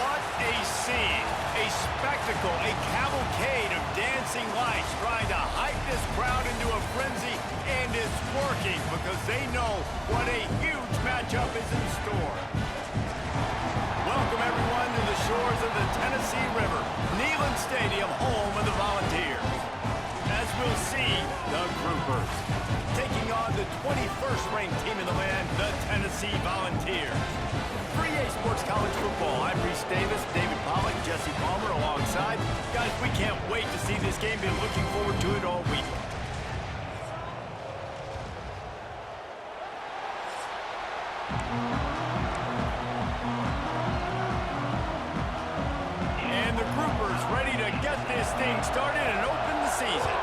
What a scene, a spectacle, a cavalcade of dancing lights trying to hype this crowd into a frenzy, and it's working because they know what a huge matchup is in store. Welcome everyone to the shores of the Tennessee River, Neyland Stadium, home of the Volunteers. As we'll see, the Groupers taking on the 21st ranked team in the land, the Tennessee Volunteers. For EA Sports College Football, I'm Reese Davis, David Pollack, Jesse Palmer alongside. Guys, we can't wait to see this game. Been looking forward to it all week. And the Groupers ready to get this thing started and open the season.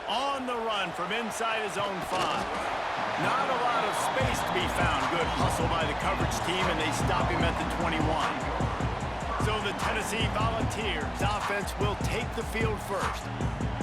On the run from inside his own 5. Not a lot of space to be found. Good hustle by the coverage team, and they stop him at the 21. So the Tennessee Volunteers offense will take the field first.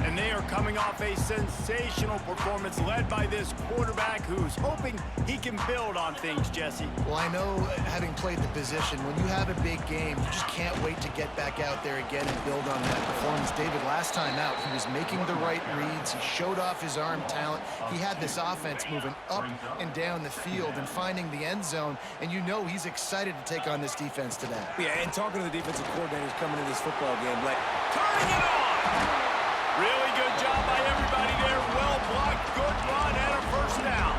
And they are coming off a sensational performance led by this quarterback who's hoping he can build on things, Jesse. Well, I know, having played the position, when you have a big game, you just can't wait to get back out there again and build on that performance. David, last time out, he was making the right reads. He showed off his arm talent. He had this offense moving up and down the field and finding the end zone, and you know he's excited to take on this defense today. Yeah, and talking to the defensive coordinators coming into this football game, like, turning it on! Really good job by everybody there. Well blocked, good run, and a first down.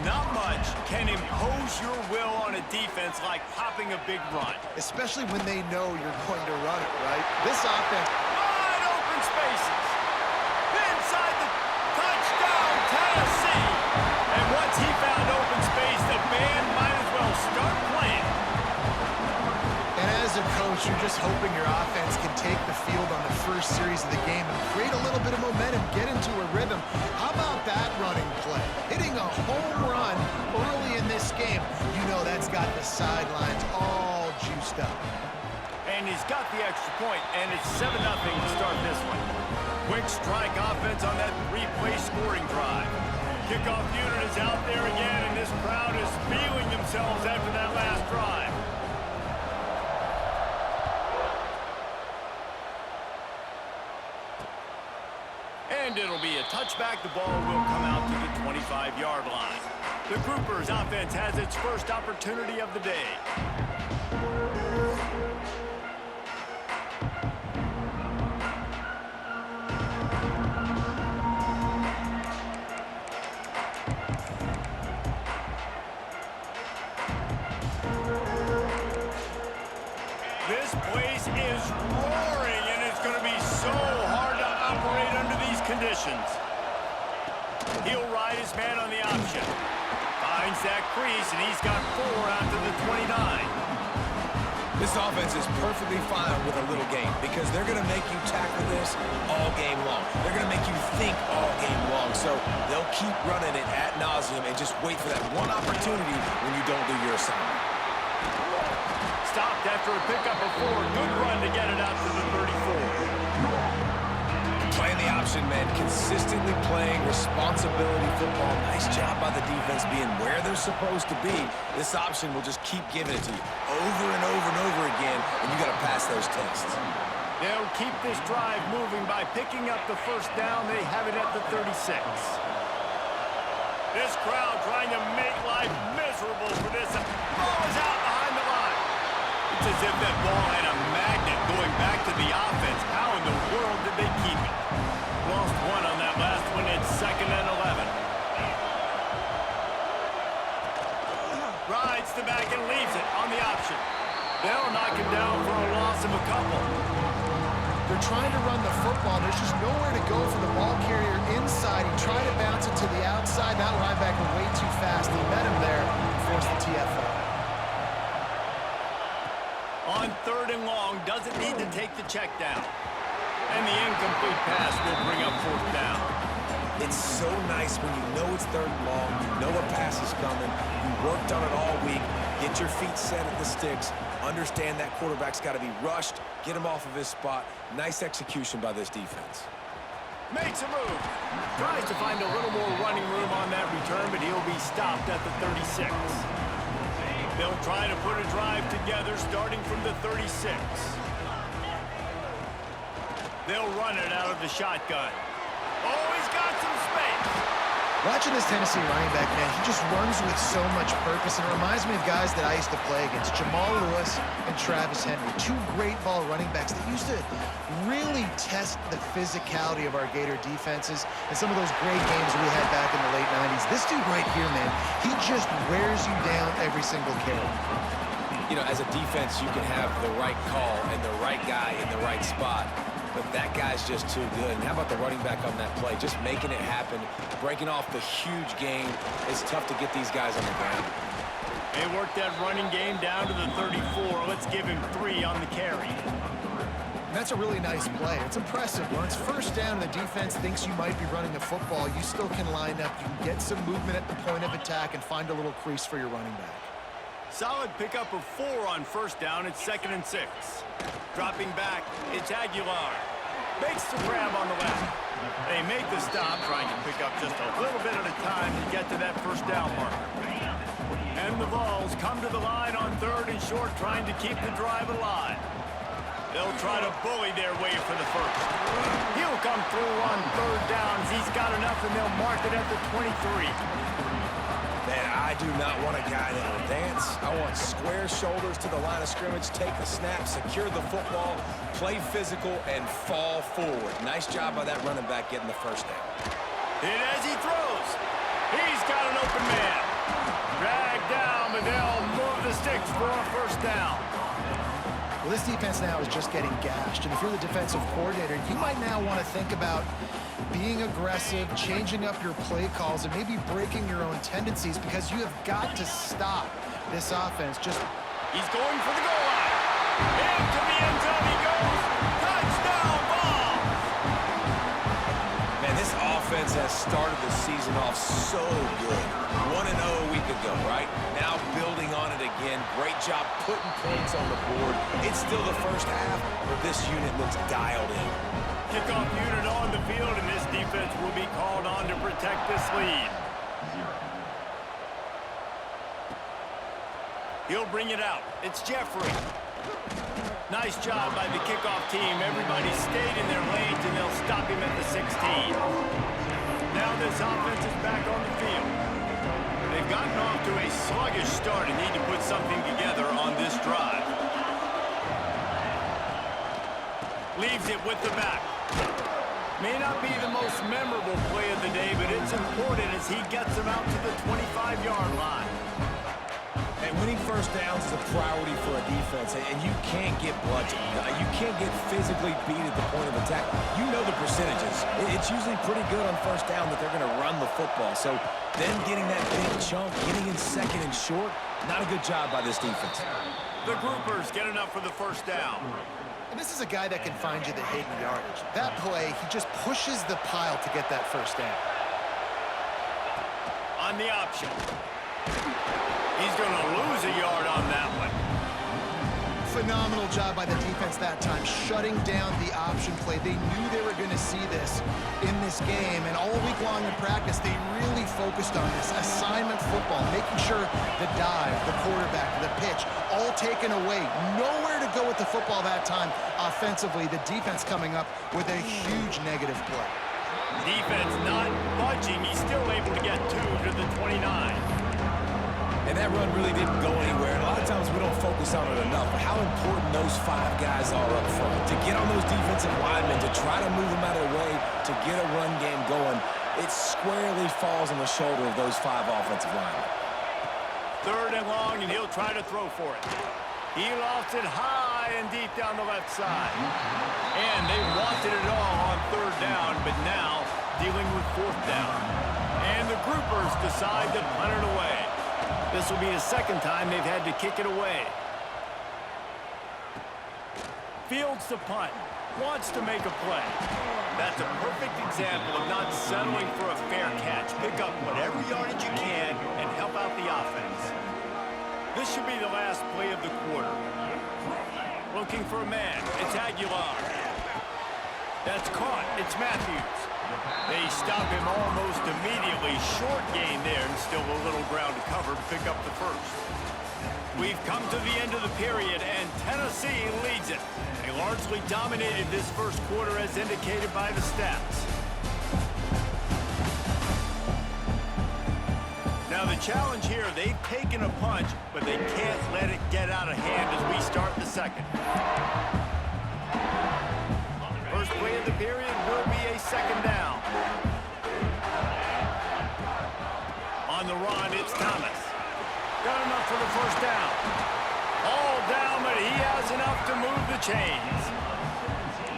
Not much can impose your will on a defense like popping a big run. Especially when they know you're going to run it, right? This offense... Wide open spaces. Inside the touchdown, Tennessee. And once he found open space, the band might as well start playing. And as a coach, you're just hoping your offense can take the field on the first series of the game and create a little bit of momentum, get into a rhythm. How about that running play? Hitting a home run early in this game. You know that's got the sidelines all juiced up. And he's got the extra point, and it's 7-0 to start this one. Quick strike offense on that 3-play scoring drive. Kickoff unit is out there again, and this crowd is feeling themselves after that last drive. And it'll be a touchback. The ball will come out to the 25-yard line. The Groupers offense has its first opportunity of the day. This place is roaring, and it's going to be so hard to operate under these conditions. He'll ride his man on the option. Finds that crease, and he's got 4 out to the 29. this offense is perfectly fine with a little game because they're going to make you tackle this all game long. They're going to make you think all game long. So they'll keep running it ad nauseum and just wait for that one opportunity when you don't do your assignment. Stopped after a pickup of 4. Good run to get it out to the 34. Playing the option, man. Consistently playing responsibility football. Nice job by the defense being where they're supposed to be. This option will just keep giving it to you over and over and over again, and you got to pass those tests. They'll keep this drive moving by picking up the first down. They have it at the 36. This crowd trying to make life miserable for this. Ball is out behind the line. It's as if that ball had a magnet going back to the offense. How in the world did they keep it? Lost 1 on that last one. It's 2nd and 11. Rides the back and leaves it on the option. They'll knock him down for a loss of a couple. They're trying to run the football. There's just nowhere to go for the ball carrier inside. He tried to bounce it to the outside. That linebacker way too fast. He met him there and forced the TFL. On 3rd and long, doesn't need to take the check down. And the incomplete pass will bring up 4th down. It's so nice when you know it's 3rd and long, you know a pass is coming, you worked on it all week, get your feet set at the sticks, understand that quarterback's got to be rushed, get him off of his spot. Nice execution by this defense. Makes a move. Tries to find a little more running room on that return, but he'll be stopped at the 36. They'll try to put a drive together starting from the 36. They'll run it out of the shotgun. Oh, he's got some space. Watching this Tennessee running back, man, he just runs with so much purpose, and it reminds me of guys that I used to play against, Jamal Lewis and Travis Henry, two great ball running backs that used to really test the physicality of our Gator defenses and some of those great games we had back in the late 90s. This dude right here, man, he just wears you down every single carry. You know, as a defense, you can have the right call and the right guy in the right spot. But that guy's just too good. And how about the running back on that play? Just making it happen, breaking off the huge game. It's tough to get these guys on the ground. They worked that running game down to the 34. Let's give him 3 on the carry. That's a really nice play. It's impressive. When it's first down and the defense thinks you might be running the football, you still can line up. You can get some movement at the point of attack and find a little crease for your running back. Solid pickup of 4 on first down. It's 2nd and 6. Dropping back, it's Aguilar. Makes the grab on the left. They make the stop, trying to pick up just a little bit at a time to get to that first down marker. And the Vols come to the line on 3rd and short, trying to keep the drive alive. They'll try to bully their way for the first. He'll come through on 3rd downs. He's got enough, and they'll mark it at the 23. Man, I do not want a guy that'll dance. I want square shoulders to the line of scrimmage, take the snap, secure the football, play physical, and fall forward. Nice job by that running back getting the first down. And as he throws, he's got an open man. Dragged down, but they'll move the sticks for a first down. Well, this defense now is just getting gashed, and if you're the defensive coordinator, you might now want to think about being aggressive, changing up your play calls, and maybe breaking your own tendencies, because you have got to stop this offense. He's going for the goal line. Into the end zone he goes. Touchdown, Vols! Man, this offense has started the season off so good. 1-0 a week ago, right? Now building on it again. Great job putting points on the board. It's still the first half, but this unit looks dialed in. Kickoff unit on the field, and this defense will be called on to protect this lead. He'll bring it out. It's Jeffrey. Nice job by the kickoff team. Everybody stayed in their lanes, and they'll stop him at the 16. Now this offense is back on the field. They've gotten off to a sluggish start and need to put something together on this drive. Leaves it with the back. May not be the most memorable play of the day, but it's important as he gets them out to the 25-yard line. And winning first downs is a priority for a defense, and you can't get bludgeoned. You can't get physically beat at the point of attack. You know the percentages. It's usually pretty good on first down that they're going to run the football. So then getting that big chunk, getting in 2nd and short, not a good job by this defense. The groupers get enough for the first down. And this is a guy that can find you the hidden yardage. That play, he just pushes the pile to get that first down. On the option. He's going to lose a yard on that one. Phenomenal job by the defense that time, shutting down the option play. They knew they were going to see this in this game, and all week long in practice, they really focused on this assignment football, making sure the dive, the quarterback, the pitch, all taken away. Nowhere to go with the football that time offensively. The defense coming up with a huge negative play. Defense not budging. He's still able to get 2 to the 29. And that run really didn't go anywhere. And a lot of times we don't focus on it enough. But how important those 5 guys are up front. To get on those defensive linemen, to try to move them out of the way, to get a run game going, it squarely falls on the shoulder of those 5 offensive linemen. 3rd and long, and he'll try to throw for it. He lofts it high and deep down the left side. And they wanted it all on 3rd down, but now dealing with 4th down. And the groupers decide to punt it away. This will be the 2nd time they've had to kick it away. Fields the punt. Wants to make a play. That's a perfect example of not settling for a fair catch. Pick up whatever yardage you can and help out the offense. This should be the last play of the quarter. Looking for a man. It's Aguilar. That's caught. It's Matthews. They stop him almost immediately. Short gain there, and still a little ground to cover to pick up the first. We've come to the end of the period, and Tennessee leads it. They largely dominated this first quarter as indicated by the stats. Now the challenge here, they've taken a punch, but they can't let it get out of hand as we start the second. First play of the period will be a second down. On the run, it's Thomas. Got enough for the first down. All down, but he has enough to move the chains.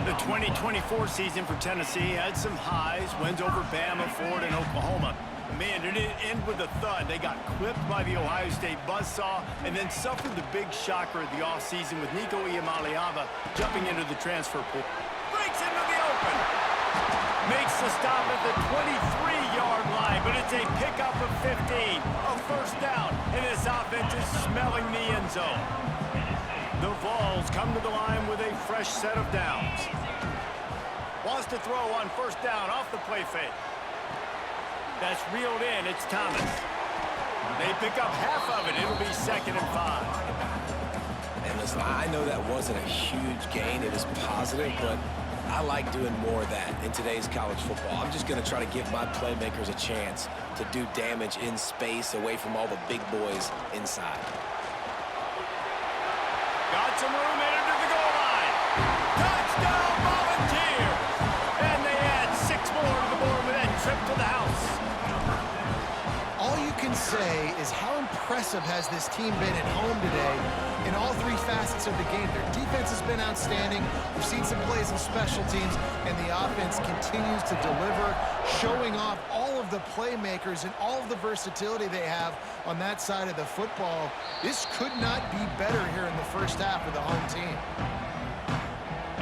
The 2024 season for Tennessee had some highs, wins over Bama, Ford, and Oklahoma. Man, it didn't end with a thud. They got clipped by the Ohio State buzzsaw and then suffered the big shocker of the offseason with Nico Iamaleava jumping into the transfer pool. Breaks into the open. Makes the stop at the 23-yard line, but it's a pickup of 15. A first down, and this offense is smelling the end zone. The Vols come to the line with a fresh set of downs. Wants to throw on first down off the play fake. That's reeled in. It's Thomas. They pick up half of it. It'll be 2nd and 5. And listen, I know that wasn't a huge gain. It was positive, but I like doing more of that in today's college football. I'm just going to try to give my playmakers a chance to do damage in space away from all the big boys inside. Got some room into the goal line. Touchdown, Volunteers! And they add 6 more to the board with that trip to the house. All you can say is how impressive has this team been at home today in all 3 facets of the game. Their defense has been outstanding. We've seen some plays in special teams, and the offense continues to deliver, showing off all of the playmakers and all of the versatility they have on that side of the football. This could not be better here in the first half of the home team.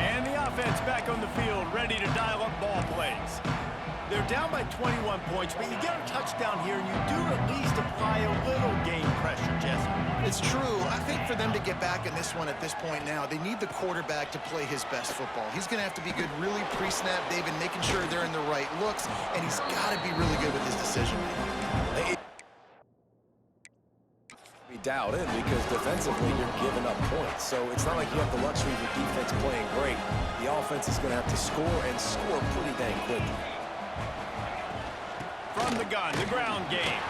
And the offense back on the field, ready to dial up ball plays. They're down by 21 points, but you get a touchdown here, and you do at least apply a little game pressure, Jesse. It's true. I think for them to get back in this one at this point now, they need the quarterback to play his best football. He's going to have to be good really pre-snap, David, making sure they're in the right looks, and he's got to be really good with his decision-making. Be dialed in because defensively you're giving up points. So it's not like you have the luxury of your defense playing great. The offense is going to have to score and score pretty dang quickly. From the gun, the ground game.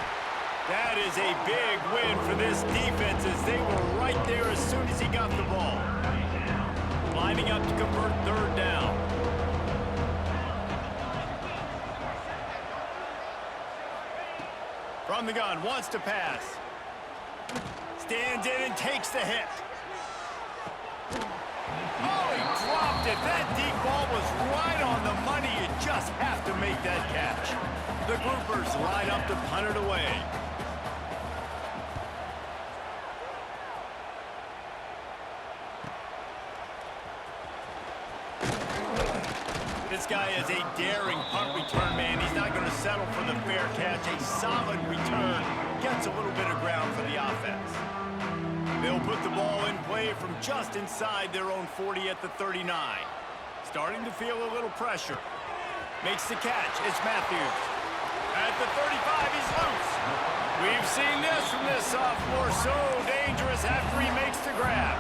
That is a big win for this defense as they were right there as soon as he got the ball. Lining up to convert 3rd down. From the gun, wants to pass. Stands in and takes the hit. Oh, he dropped it. That deep ball was right on the money. You just have to make that catch. The groupers line up to punt it away. This guy is a daring punt return man. He's not going to settle for the fair catch. A solid return. Gets a little bit of ground for the offense. They'll put the ball in play from just inside their own 40 at the 39. Starting to feel a little pressure. Makes the catch. It's Matthews. At the 35, he's loose. We've seen this from this sophomore. So dangerous after he makes the grab.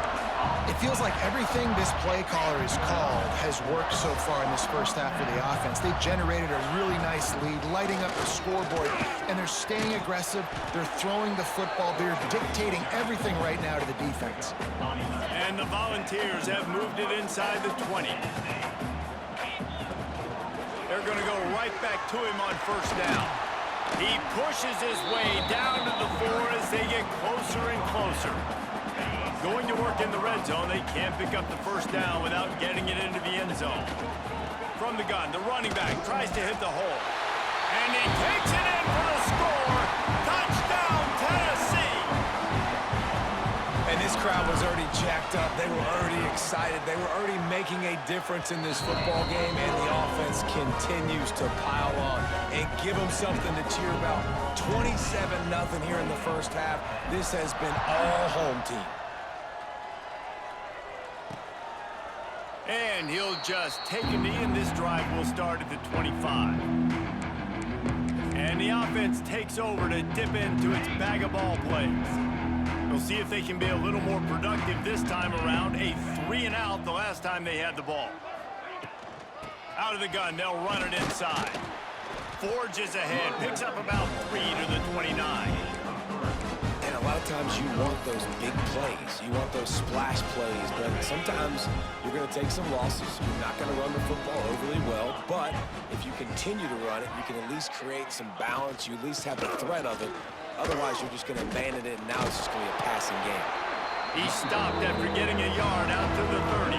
It feels like everything this play caller has called has worked so far in this first half for the offense. They've generated a really nice lead, lighting up the scoreboard, and they're staying aggressive. They're throwing the football. They're dictating everything right now to the defense. And the Volunteers have moved it inside the 20. They're going to go right back to him on first down. He pushes his way down to the 4 as they get closer and closer. Going to work in the red zone. They can't pick up the first down without getting it into the end zone. From the gun, the running back tries to hit the hole. And he takes it in for the score. Touchdown, Tennessee! And this crowd was already jacked up. They were already excited. They were already making a difference in this football game, and the offense continues to pile on and give them something to cheer about. 27-0 here in the first half. This has been all home team. And he'll just take a knee, and this drive will start at the 25. And the offense takes over to dip into its bag of ball plays. We'll see if they can be a little more productive this time around. A 3-and-out the last time they had the ball. Out of the gun, they'll run it inside. Forges ahead, picks up about 3 to the 29. And a lot of times you want those big plays. You want those splash plays, but sometimes you're going to take some losses. You're not going to run the football overly well, but if you continue to run it, you can at least create some balance. You at least have the threat of it. Otherwise, you're just going to abandon it, and now it's just going to be a passing game. He stopped after getting a yard out to the 30.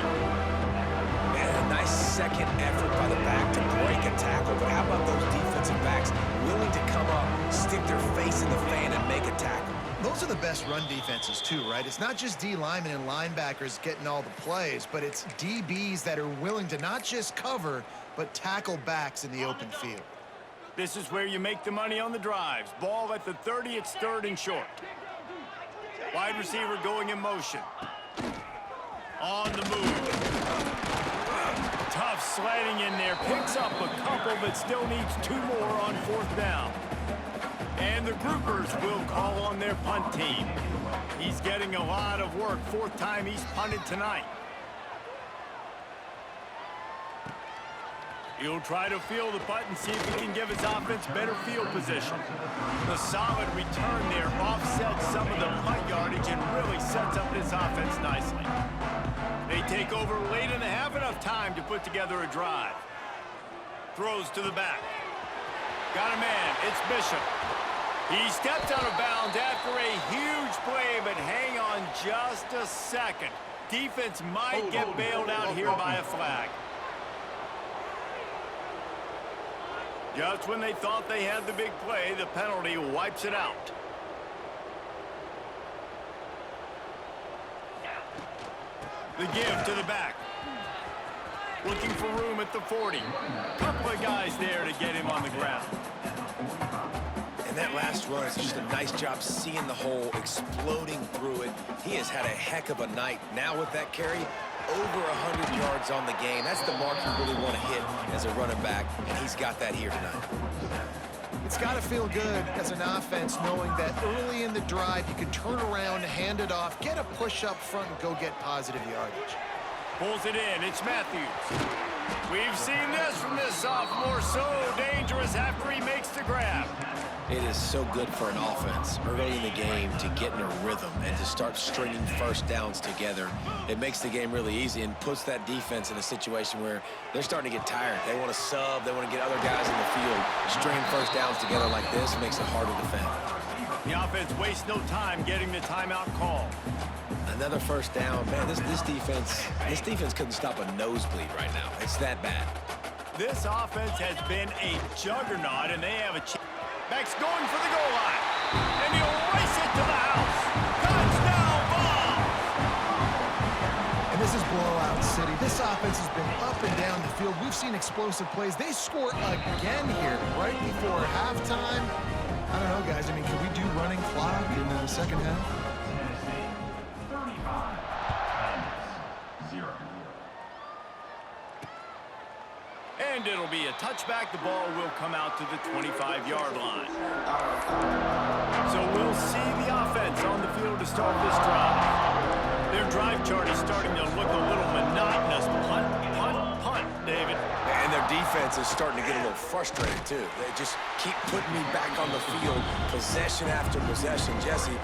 And a nice second effort by the back to break a tackle. But how about those defensive backs willing to come up, stick their face in the fan, and make a tackle? Those are the best run defenses, too, right? It's not just D linemen and linebackers getting all the plays, but it's DBs that are willing to not just cover, but tackle backs in the open field. This is where you make the money on the drives. Ball at the 30, it's 3rd and short. Wide receiver going in motion. On the move. Tough sliding in there. Picks up a couple, but still needs 2 more on 4th down. And the groupers will call on their punt team. He's getting a lot of work. 4th time he's punted tonight. He'll try to field the punt and see if he can give his offense better field position. The solid return there offsets some of the punt yardage and really sets up this offense nicely. They take over late in the half, enough time to put together a drive. Throws to the back. Got a man. It's Bishop. He stepped out of bounds after a huge play, but hang on just a second. Defense might get bailed out here by a flag. Just when they thought they had the big play, the penalty wipes it out. The give to the back. Looking for room at the 40. Couple of guys there to get him on the ground. And that last run is just a nice job seeing the hole, exploding through it. He has had a heck of a night. Now with that carry, over 100 yards on the game. That's the mark you really want to hit as a running back, and he's got that here tonight. It's got to feel good as an offense knowing that early in the drive you can turn around, hand it off, get a push up front, and go get positive yardage. Pulls it in. It's Matthews. We've seen this from this sophomore. So dangerous after he makes the grab. It is so good for an offense early in the game to get in a rhythm and to start stringing first downs together. It makes the game really easy and puts that defense in a situation where they're starting to get tired. They want to sub. They want to get other guys in the field. Stringing first downs together like this makes it hard to defend. The offense wastes no time getting the timeout call. Another first down. Man, this defense couldn't stop a nosebleed right now. It's that bad. This offense has been a juggernaut, and they have a chance. Beck's going for the goal line. And he'll race it to the house. Touchdown, Vols! And this is blowout city. This offense has been up and down the field. We've seen explosive plays. They score again here right before halftime. I don't know, guys. I mean, can we do running clock in the second half? And it'll be a touchback. The ball will come out to the 25-yard line. So we'll see the offense on the field to start this drive. Their drive chart is starting to look a little monotonous. Punt, punt, punt, David. And their defense is starting to get a little frustrated, too. They just keep putting me back on the field, possession after possession. Jesse,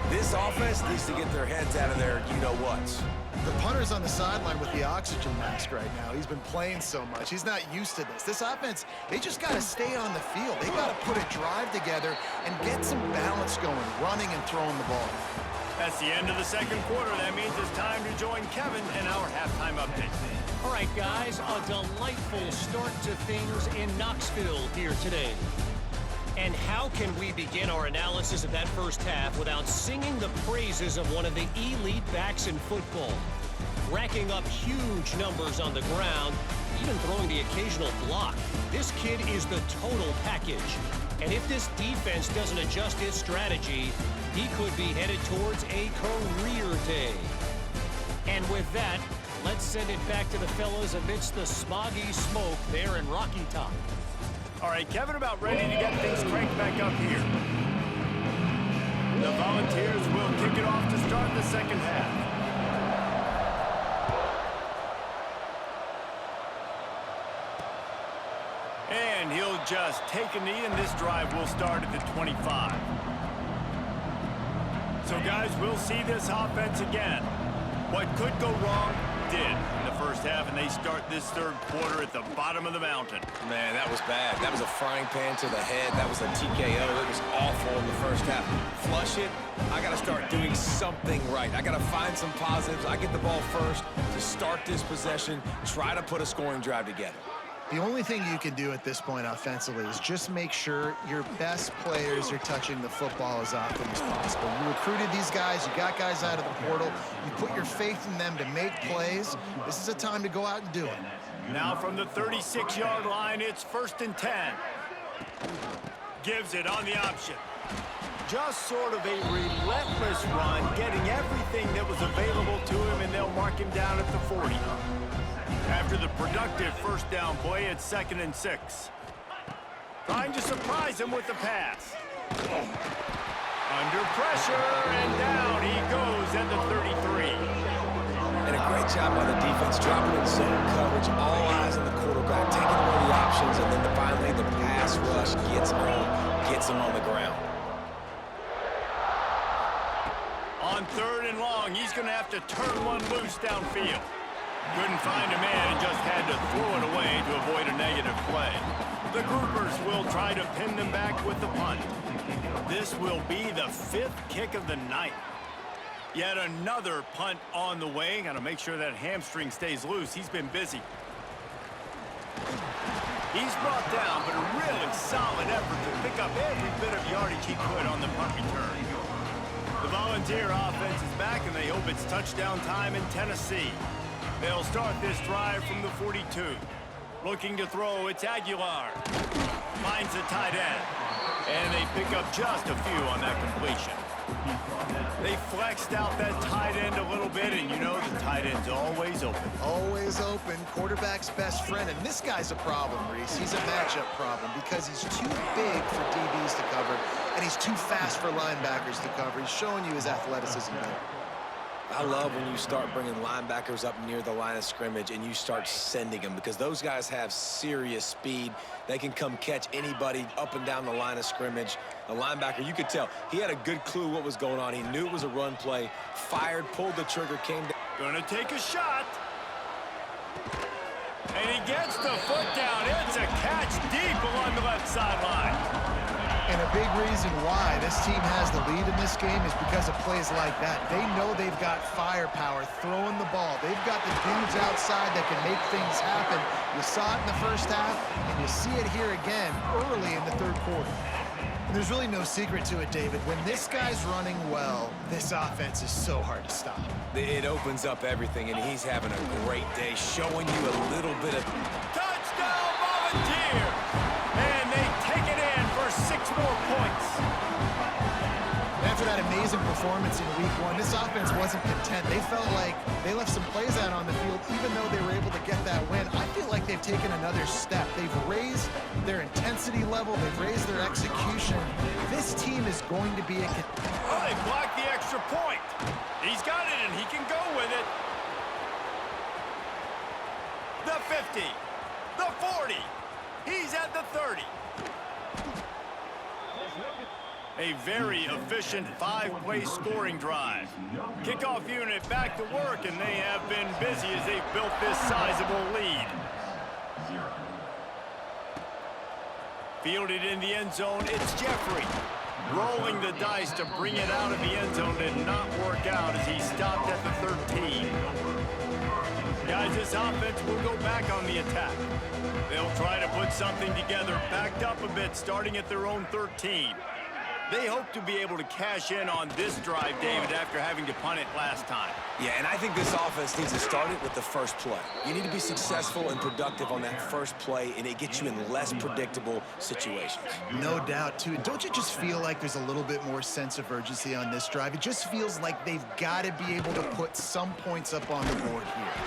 this offense needs to get their heads out of their you-know-whats. The punter's on the sideline with the oxygen mask right now. He's been playing so much. He's not used to this. This offense, they just got to stay on the field. They got to put a drive together and get some balance going, running and throwing the ball. That's the end of the second quarter. That means it's time to join Kevin in our halftime update. All right, guys, a delightful start to things in Knoxville here today. And how can we begin our analysis of that first half without singing the praises of one of the elite backs in football? Racking up huge numbers on the ground, even throwing the occasional block. This kid is the total package. And if this defense doesn't adjust its strategy, he could be headed towards a career day. And with that, Let's send it back to the fellas amidst the smoggy smoke there in Rocky Top. All right, Kevin, about ready to get things cranked back up here. The Volunteers will kick it off to start the second half. And he'll just take a knee, and this drive will start at the 25. So, guys, we'll see this offense again. What could go wrong did in the first half, and they start this third quarter at the bottom of the mountain. Man, that was bad. That was a frying pan to the head. That was a TKO. It was awful in the first half. Flush it. I got to start doing something right. I got to find some positives. I get the ball first to start this possession, try to put a scoring drive together. The only thing you can do at this point offensively is just make sure your best players are touching the football as often as possible. You recruited these guys. You got guys out of the portal. You put your faith in them to make plays. This is a time to go out and do it. Now from the 36-yard line, it's 1st and 10. Gives it on the option. Just sort of a relentless run, getting everything that was available to him, and they'll mark him down at the 40. After the productive first down play, it's 2nd and 6. Trying to surprise him with the pass. Under pressure, and down he goes at the 33. And a great job by the defense, dropping in zone coverage, all eyes on the quarterback, taking away the options, and then finally the pass rush gets him on the ground. On 3rd and long, he's going to have to turn one loose downfield. Couldn't find a man and just had to throw it away to avoid a negative play. The groupers will try to pin them back with the punt. This will be the 5th kick of the night. Yet another punt on the way. Got to make sure that hamstring stays loose. He's been busy. He's brought down, but a really solid effort to pick up every bit of yardage he could on the punt return. The Volunteer offense is back, and they hope it's touchdown time in Tennessee. They'll start this drive from the 42. Looking to throw, it's Aguilar. Finds the tight end. And they pick up just a few on that completion. They flexed out that tight end a little bit, and you know the tight end's always open. Always open, quarterback's best friend. And this guy's a problem, Reese. He's a matchup problem because he's too big for DBs to cover, and he's too fast for linebackers to cover. He's showing you his athleticism there. I love when you start bringing linebackers up near the line of scrimmage and you start sending them, because those guys have serious speed. They can come catch anybody up and down the line of scrimmage. The linebacker, you could tell, he had a good clue what was going on. He knew it was a run play, fired, pulled the trigger, came down. Gonna take a shot. And he gets the foot down. It's a catch deep along the left sideline. And a big reason why this team has the lead in this game is because of plays like that. They know they've got firepower throwing the ball. They've got the dudes outside that can make things happen. You saw it in the first half, and you see it here again early in the third quarter. And there's really no secret to it, David. When this guy's running well, this offense is so hard to stop. It opens up everything, and he's having a great day, showing you a little bit of... Touchdown, Volunteer! And they take it in for 6 more points. After that amazing performance in week 1, this offense wasn't content. They felt like they left some plays out on the field, even though they were able to get that win. I feel like they've taken another step. They've raised their intensity level. They've raised their execution. This team is going to be a... Oh, they blocked the extra point. He's got it, and he can go with it. The 50. The 40. He's at the 30. A very efficient 5-play scoring drive. Kickoff unit back to work, and they have been busy as they've built this sizable lead. Fielded in the end zone, it's Jeffrey. Rolling the dice to bring it out of the end zone did not work out as he stopped at the 13. Guys, this offense will go back on the attack. They'll try to put something together, backed up a bit, starting at their own 13. They hope to be able to cash in on this drive, David, after having to punt it last time. Yeah, and I think this offense needs to start it with the first play. You need to be successful and productive on that first play, and it gets you in less predictable situations. No doubt, too. Don't you just feel like there's a little bit more sense of urgency on this drive? It just feels like they've got to be able to put some points up on the board here.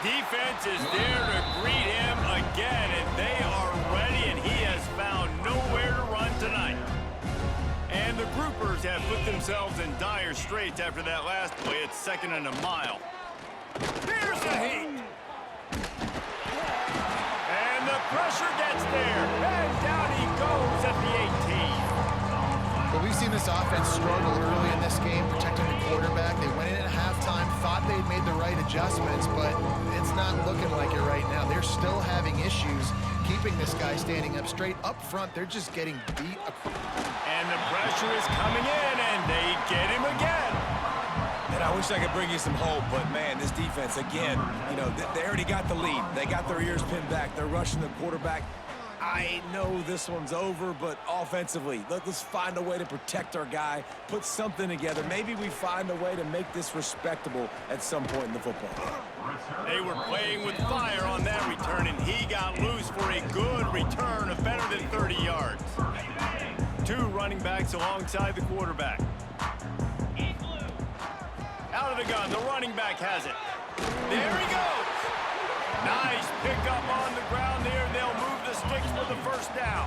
Defense is there to greet him again, and they are ready, and he has found nowhere to run tonight. And the groupers have put themselves in dire straits after that last play. It's 2nd and a mile. Here's the heat. And the pressure gets there. And down he goes at the 18. But we've seen this offense struggle early in this game, protecting the quarterback. They went in at halftime, thought they'd made the right adjustments, but it's not looking like it right now. They're still having issues keeping this guy standing up straight. Up front, they're just getting beat across. And the pressure is coming in, and they get him again. And I wish I could bring you some hope, but, man, this defense, again, you know, they already got the lead. They got their ears pinned back. They're rushing the quarterback. I know this one's over, but offensively, let's find a way to protect our guy, put something together. Maybe we find a way to make this respectable at some point in the football. They were playing with fire on that return, and he got loose for a good return of better than 30 yards. 2 running backs alongside the quarterback. Out of the gun, the running back has it. There he goes. Nice pickup on the ground there. They'll move the sticks for the first down.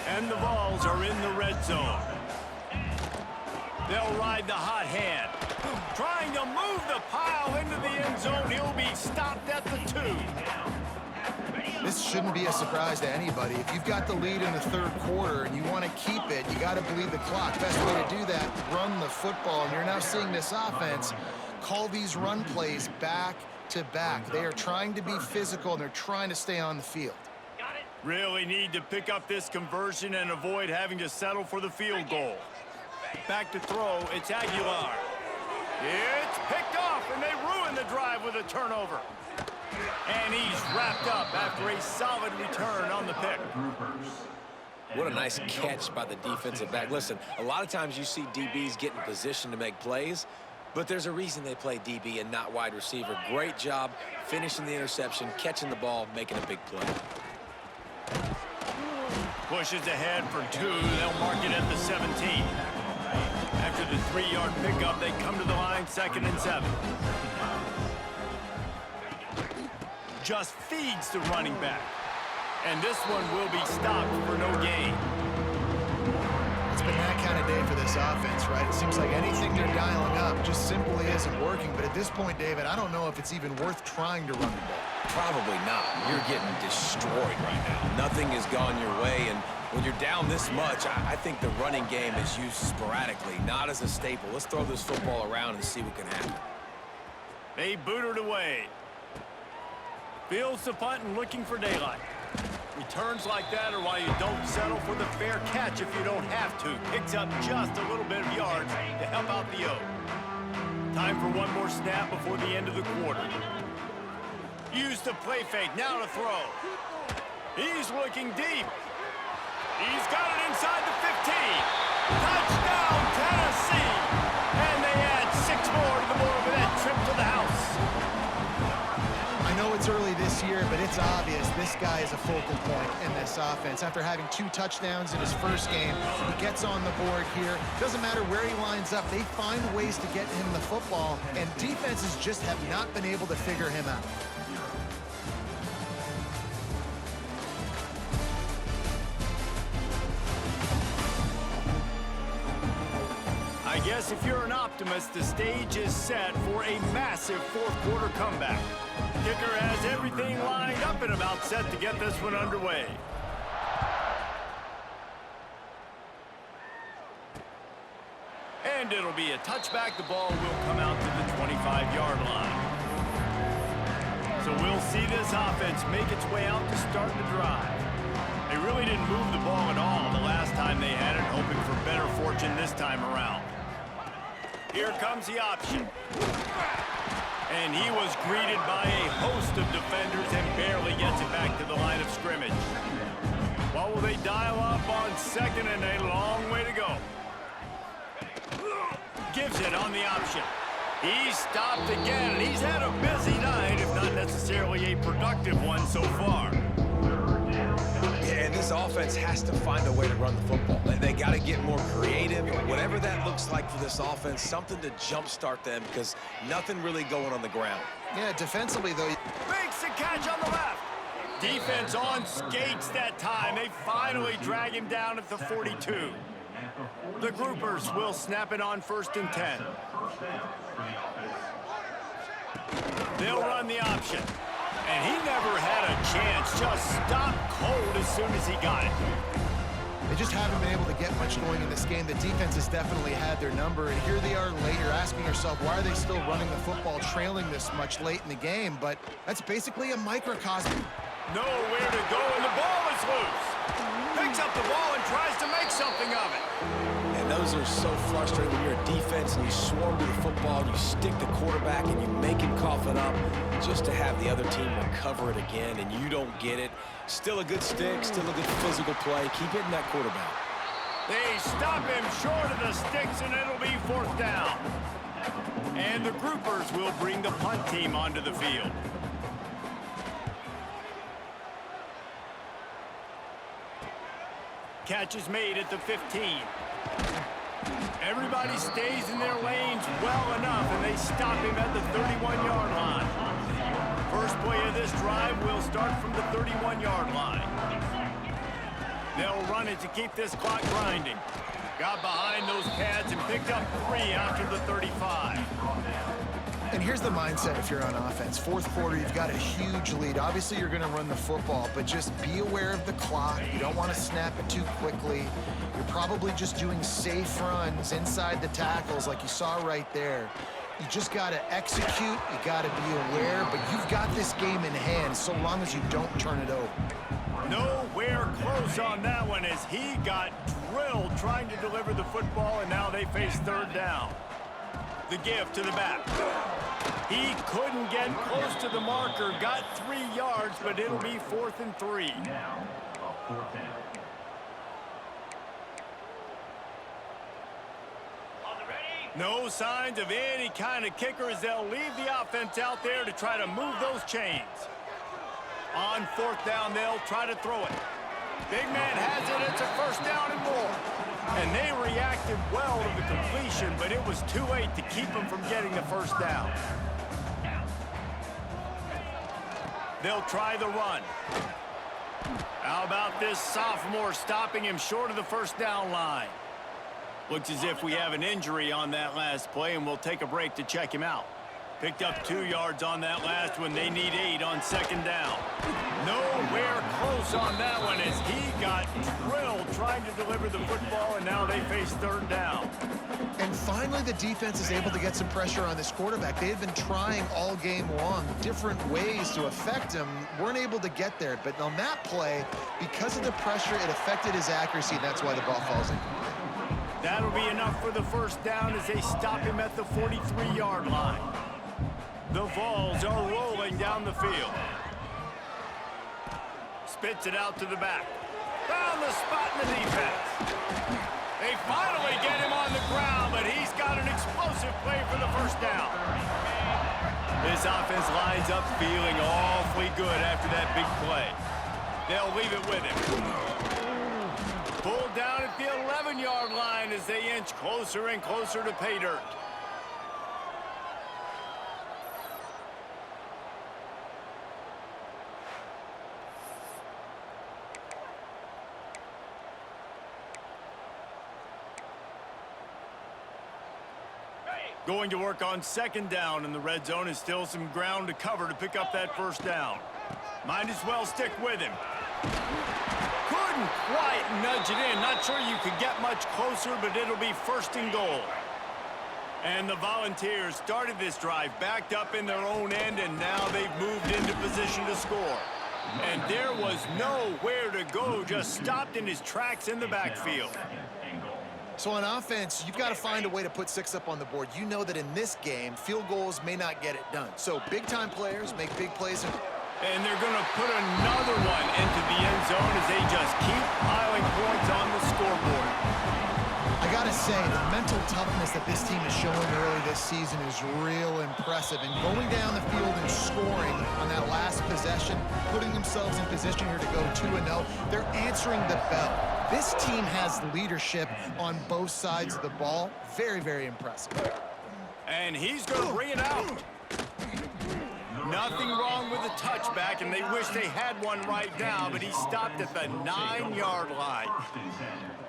And the Vols are in the red zone. They'll ride the hot hand. Trying to move the pile into the end zone. He'll be stopped at the 2. This shouldn't be a surprise to anybody. If you've got the lead in the 3rd quarter and you want to keep it, you got to bleed the clock. Best way to do that, run the football. And you're now seeing this offense call these run plays back to back. They are trying to be physical, and they're trying to stay on the field. Really need to pick up this conversion and avoid having to settle for the field goal. Back to throw, it's Aguilar. It's picked off, and they ruin the drive with a turnover. And he's wrapped up after a solid return on the pick. What a nice catch by the defensive back. Listen, a lot of times you see DBs get in position to make plays, but there's a reason they play DB and not wide receiver. Great job finishing the interception, catching the ball, making a big play. Pushes ahead for 2. They'll mark it at the 17. After the 3-yard pickup, they come to the line, 2nd and 7. Just feeds the running back. And this one will be stopped for no gain. It's been that kind of day for this offense, right? It seems like anything they're dialing up just simply isn't working. But at this point, David, I don't know if it's even worth trying to run the ball. Probably not. You're getting destroyed right now. Nothing has gone your way, and when you're down this much, I think the running game is used sporadically, not as a staple. Let's throw this football around and see what can happen. They boot it away. Fields the punt and looking for daylight. Returns like that are why you don't settle for the fair catch if you don't have to. Picks up just a little bit of yards to help out the O. Time for one more snap before the end of the quarter. Use the play fake, now to throw. He's looking deep. He's got it inside the 15. Touchdown, Tennessee! And they add 6 more to the board with that trip to the house. I know it's early this year, but it's obvious this guy is a focal point in this offense. After having 2 touchdowns in his first game, he gets on the board here. Doesn't matter where he lines up, they find ways to get him the football, and defenses just have not been able to figure him out. I guess if you're an optimist, the stage is set for a massive 4th quarter comeback. Kicker has everything lined up and about set to get this one underway. And it'll be a touchback. The ball will come out to the 25-yard line. So we'll see this offense make its way out to start the drive. They really didn't move the ball at all the last time they had it, hoping for better fortune this time around. Here comes the option. And he was greeted by a host of defenders and barely gets it back to the line of scrimmage. What will they dial up on 2nd and a long way to go? Gives it on the option. He's stopped again, and he's had a busy night, if not necessarily a productive one so far. And this offense has to find a way to run the football. They got to get more creative. Whatever that looks like for this offense, something to jumpstart them because nothing really going on the ground. Yeah, defensively, though. Makes the catch on the left. Defense on skates that time. They finally drag him down at the 42. The groupers will snap it on 1st and 10. They'll run the option. And he never had a chance. Just stopped cold as soon as he got it. They just haven't been able to get much going in this game. The defense has definitely had their number, and here they are late. You're asking yourself, why are they still running the football, trailing this much late in the game? But that's basically a microcosm. Nowhere to go, and the ball is loose. Picks up the ball and tries to make something of it. And those are so frustrating when you're a defense and you swarm to the football, you stick the quarterback, and you make him cough it up just to have the other team recover it again, and you don't get it. Still a good stick, still a good physical play. Keep hitting that quarterback. They stop him short of the sticks, and it'll be 4th down. And the groupers will bring the punt team onto the field. Catch is made at the 15. Everybody stays in their lanes well enough, and they stop him at the 31-yard line. First play of this drive will start from the 31-yard line. They'll run it to keep this clock grinding. Got behind those pads and picked up 3 after the 35. And here's the mindset if you're on offense. 4th quarter, you've got a huge lead. Obviously, you're going to run the football, but just be aware of the clock. You don't want to snap it too quickly. You're probably just doing safe runs inside the tackles like you saw right there. You just got to execute. You got to be aware, but you've got this game in hand so long as you don't turn it over. Nowhere close on that one as he got drilled trying to deliver the football, and now they face 3rd down. The give to the back. He couldn't get close to the marker, got 3 yards, but it'll be 4th and 3. No signs of any kind of kicker as they'll leave the offense out there to try to move those chains. On 4th down, they'll try to throw it. Big man has it. It's a 1st down and more. And they reacted well to the completion, but it was too late to keep them from getting the 1st down. They'll try the run. How about this sophomore stopping him short of the 1st down line? Looks as if we have an injury on that last play, and we'll take a break to check him out. Picked up 2 yards on that last one. They need 8 on 2nd down. Nowhere close on that one as he got drilled trying to deliver the football, and now they face 3rd down. And finally, the defense is able to get some pressure on this quarterback. They had been trying all game long different ways to affect him, weren't able to get there. But on that play, because of the pressure, it affected his accuracy, and that's why the ball falls incomplete. That'll be enough for the 1st down as they stop him at the 43-yard line. The Vols are rolling down the field. Spits it out to the back. Found the spot in the defense. They finally get him on the ground, but he's got an explosive play for the 1st down. This offense lines up feeling awfully good after that big play. They'll leave it with him. Pulled down at the 11-yard line as they inch closer and closer to pay dirt. Going to work on 2nd down, and the red zone is still some ground to cover to pick up that 1st down. Might as well stick with him. Couldn't quite nudge it in. Not sure you could get much closer, but it'll be 1st and goal. And the Volunteers started this drive backed up in their own end, and now they've moved into position to score. And there was nowhere to go, just stopped in his tracks in the backfield. So on offense, you've got to find a way to put 6 up on the board. You know that in this game, field goals may not get it done. So big-time players make big plays. And they're going to put another one into the end zone as they just keep piling points on the scoreboard. I gotta say, the mental toughness that this team is showing early this season is real impressive. And going down the field and scoring on that last possession, putting themselves in position here to go 2-0, they're answering the bell. This team has leadership on both sides of the ball. Very, very impressive. And he's going to bring it out. Nothing wrong with the touchback, and they wish they had one right now, but he stopped at the 9-yard line.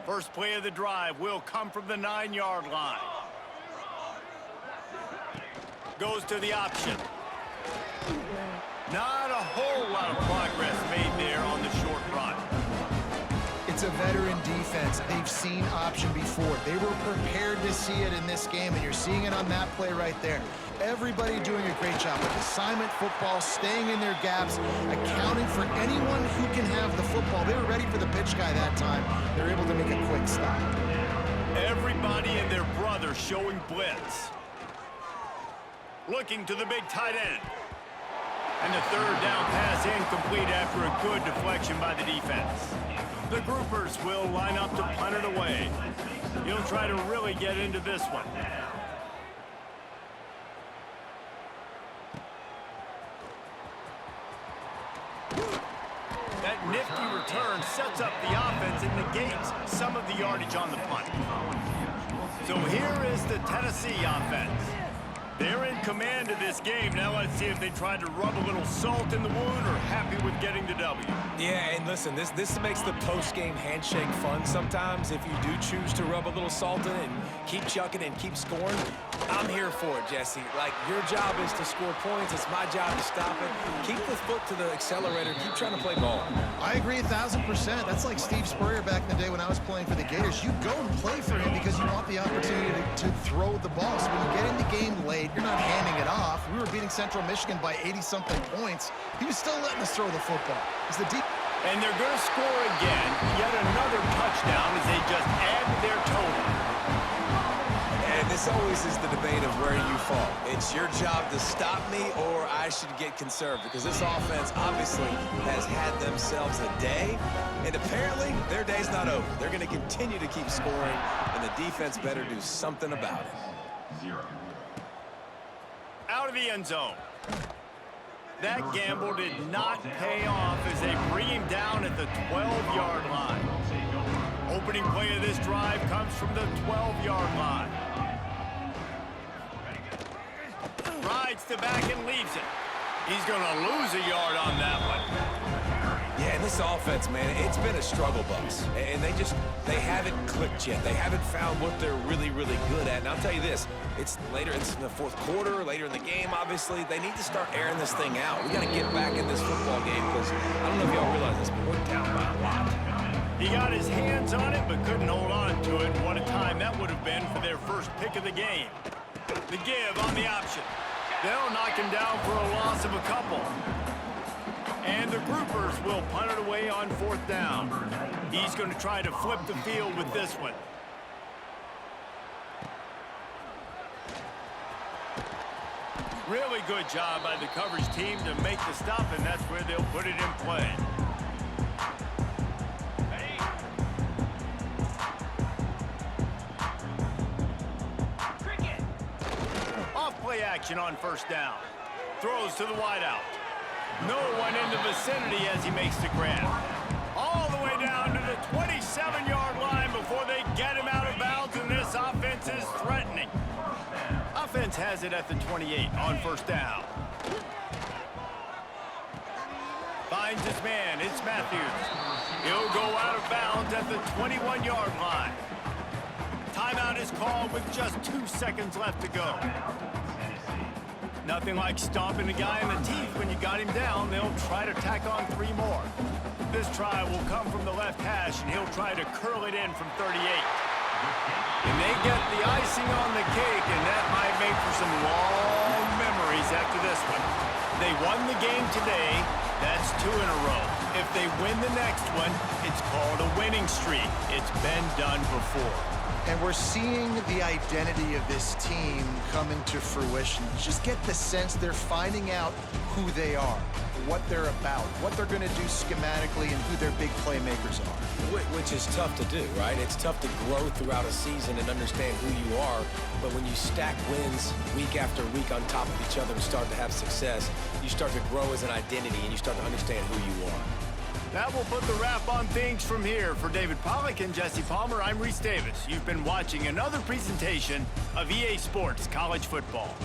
First play of the drive will come from the 9-yard line. Goes to the option. Not a whole lot of progress made there on the short run. It's a veteran defense. They've seen option before. They were prepared to see it in this game, and you're seeing it on that play right there. Everybody doing a great job with assignment football, staying in their gaps, accounting for anyone who can have the football. They were ready for the pitch guy that time. They're able to make a quick stop. Everybody and their brother showing blitz. Looking to the big tight end. And the third down pass incomplete after a good deflection by the defense. The groupers will line up to punt it away. He'll try to really get into this one. That nifty return sets up the offense and negates some of the yardage on the punt. So here is the Tennessee offense. They're in command of this game. Now let's see if they try to rub a little salt in the wound or happy with getting the W. Yeah, and listen, this makes the post-game handshake fun sometimes. If you do choose to rub a little salt in it and keep chucking and keep scoring, I'm here for it, Jesse. Like, your job is to score points. It's my job to stop it. Keep the foot to the accelerator. Keep trying to play ball. I agree 1,000%. That's like Steve Spurrier back in the day when I was playing for the Gators. You go and play for him because you want the opportunity to throw the ball. So when you get in the game late, you're not handing it off. We were beating Central Michigan by 80-something points. He was still letting us throw the football. It's the deep. And they're going to score again. Yet another touchdown as they just add to their total. And this always is the debate of where you fall. It's your job to stop me or I should get conserved, because this offense obviously has had themselves a day, and apparently their day's not over. They're going to continue to keep scoring, and the defense better do something about it. Out of the end zone. That gamble did not pay off as they bring him down at the 12-yard line. Opening play of this drive comes from the 12-yard line. Rides the back and leaves it. He's going to lose a yard on that one. Yeah, and this offense, man, it's been a struggle bus. And they haven't clicked yet. They haven't found what they're really, really good at. And I'll tell you this, it's later, it's in the fourth quarter, later in the game, obviously. They need to start airing this thing out. We got to get back in this football game because I don't know if y'all realize this, but we're down by a lot. He got his hands on it, but couldn't hold on to it. What a time that would have been for their first pick of the game. The give on the option. They'll knock him down for a loss of a couple. And the groupers will punt it away on fourth down. He's going to try to flip the field with this one. Really good job by the coverage team to make the stop, and that's where they'll put it in play. Off-play action on first down. Throws to the wideout. No one in the vicinity as he makes the grab. All the way down to the 27-yard line before they get him out of bounds, and this offense is threatening. Offense has it at the 28 on first down. Finds his man. It's Matthews. He'll go out of bounds at the 21-yard line. Timeout is called with just 2 seconds left to go. Nothing like stomping a guy in the teeth when you got him down. They'll try to tack on 3 more. This try will come from the left hash, and he'll try to curl it in from 38. And they get the icing on the cake, and that might make for some long memories after this one. They won the game today. That's 2 in a row. If they win the next one, it's called a winning streak. It's been done before. And we're seeing the identity of this team come into fruition. You just get the sense they're finding out who they are, what they're about, what they're going to do schematically, and who their big playmakers are. which is tough to do, right? It's tough to grow throughout a season and understand who you are, but when you stack wins week after week on top of each other and start to have success, you start to grow as an identity and you start to understand who you are. That will put the wrap on things from here. For David Pollack and Jesse Palmer, I'm Reese Davis. You've been watching another presentation of EA Sports College Football.